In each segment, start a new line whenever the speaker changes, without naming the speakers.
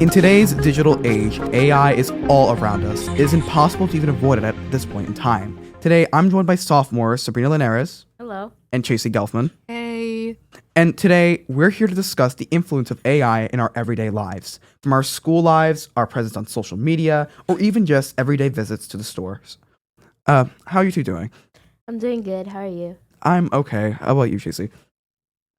In today's digital age, AI is all around us. It is impossible to even avoid it at this point in time. Today, I'm joined by sophomores Sabrina Linares.
Hello.
And Chasey Gelfman.
Hey.
And today, we're here to discuss the influence of AI in our everyday lives. From our school lives, our presence on social media, or even just everyday visits to the stores. How are you two doing?
I'm doing good. How are you?
I'm okay. How about you, Chasey?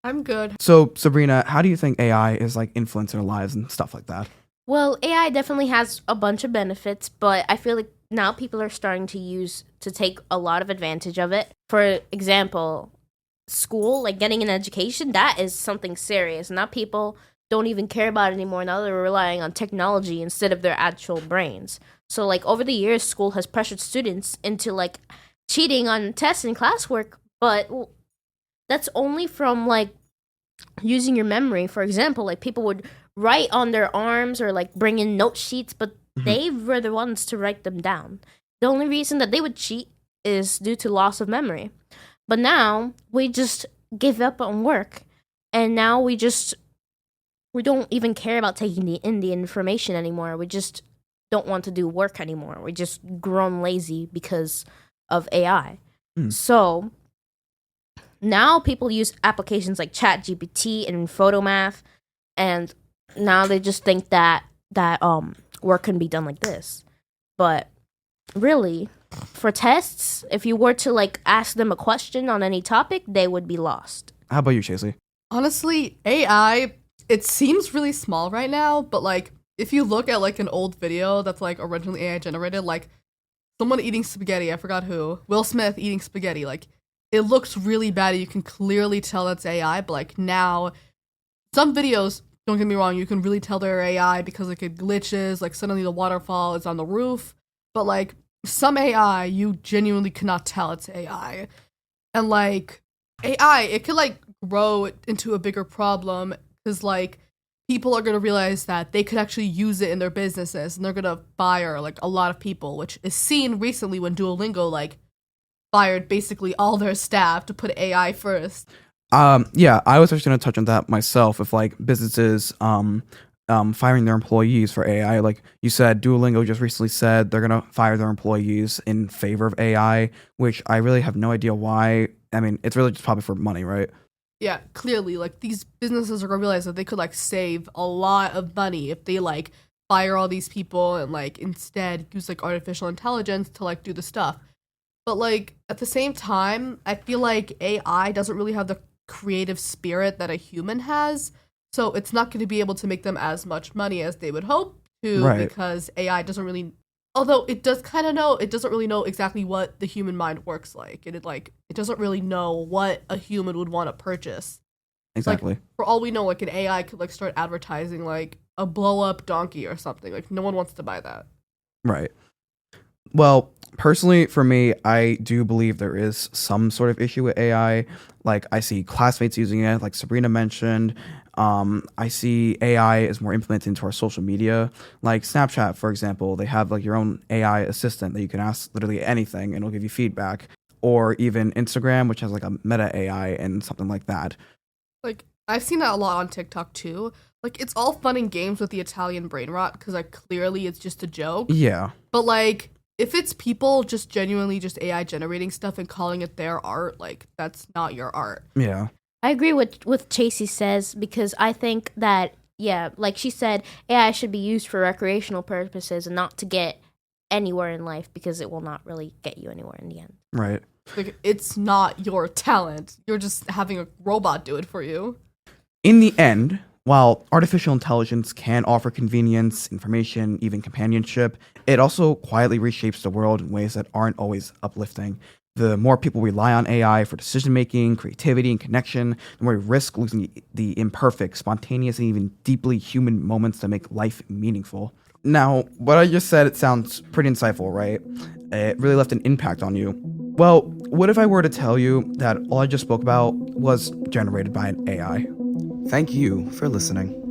I'm good.
So, Sabrina, how do you think AI is like influencing our lives and stuff like that?
Well, AI definitely has a bunch of benefits, but I feel like now people are starting to take a lot of advantage of it. For example, school, like getting an education, that is something serious. Now people don't even care about it anymore. Now they're relying on technology instead of their actual brains. So like over the years, school has pressured students into like cheating on tests and classwork, but that's only from like using your memory. For example, like people would write on their arms or like bring in note sheets, but they were the ones to write them down. The only reason that they would cheat is due to loss of memory. But now we just give up on work, and now we don't even care about taking in the information anymore. We just don't want to do work anymore. We just grown lazy because of AI. So now people use applications like ChatGPT and Photomath, and now they just think that work can be done like this. But really, for tests, if you were to like ask them a question on any topic, they would be lost.
How about you, Chasey?
Honestly, AI, it seems really small right now, but like if you look at like an old video that's like originally AI generated, like someone eating spaghetti, I forgot who, Will Smith eating spaghetti, like it looks really bad. You can clearly tell that's AI, but like now, some videos, don't get me wrong, you can really tell they're AI because like it glitches, like suddenly the waterfall is on the roof, but like some AI, you genuinely cannot tell it's AI. And like AI, it could like grow into a bigger problem because like people are going to realize that they could actually use it in their businesses and they're going to fire like a lot of people, which is seen recently when Duolingo like fired basically all their staff to put AI first.
Yeah, I was actually going to touch on that myself. If like businesses firing their employees for AI, like you said, Duolingo just recently said they're going to fire their employees in favor of AI, which I really have no idea why. I mean, it's really just probably for money, right?
Yeah, clearly, like these businesses are gonna realize that they could like save a lot of money if they like fire all these people and like instead use like artificial intelligence to like do the stuff. But like at the same time, I feel like AI doesn't really have the creative spirit that a human has, so it's not going to be able to make them as much money as they would hope to,
Right.
because AI doesn't really, although it does kind of know, it doesn't really know exactly what the human mind works like. It doesn't really know what a human would want to purchase.
Exactly.
Like, for all we know, like an AI could like start advertising like a blow up donkey or something. Like no one wants to buy that.
Right. Well, personally, for me, I do believe there is some sort of issue with AI. Like, I see classmates using it, like Sabrina mentioned. I see AI is more implemented into our social media. Like Snapchat, for example, they have like your own AI assistant that you can ask literally anything and it'll give you feedback. Or even Instagram, which has like a meta AI and something like that.
Like I've seen that a lot on TikTok too. Like it's all fun and games with the Italian brain rot because like clearly it's just a joke.
Yeah.
But like if it's people just genuinely just AI generating stuff and calling it their art, like that's not your art.
Yeah.
I agree with Chasey says, because I think that, yeah, like she said, AI should be used for recreational purposes and not to get anywhere in life, because it will not really get you anywhere in the end.
Right.
Like it's not your talent. You're just having a robot do it for you.
In the end, while artificial intelligence can offer convenience, information, even companionship, it also quietly reshapes the world in ways that aren't always uplifting. The more people rely on AI for decision-making, creativity, and connection, the more we risk losing the imperfect, spontaneous, and even deeply human moments that make life meaningful. Now, what I just said, it sounds pretty insightful, right? It really left an impact on you. Well, what if I were to tell you that all I just spoke about was generated by an AI? Thank you for listening.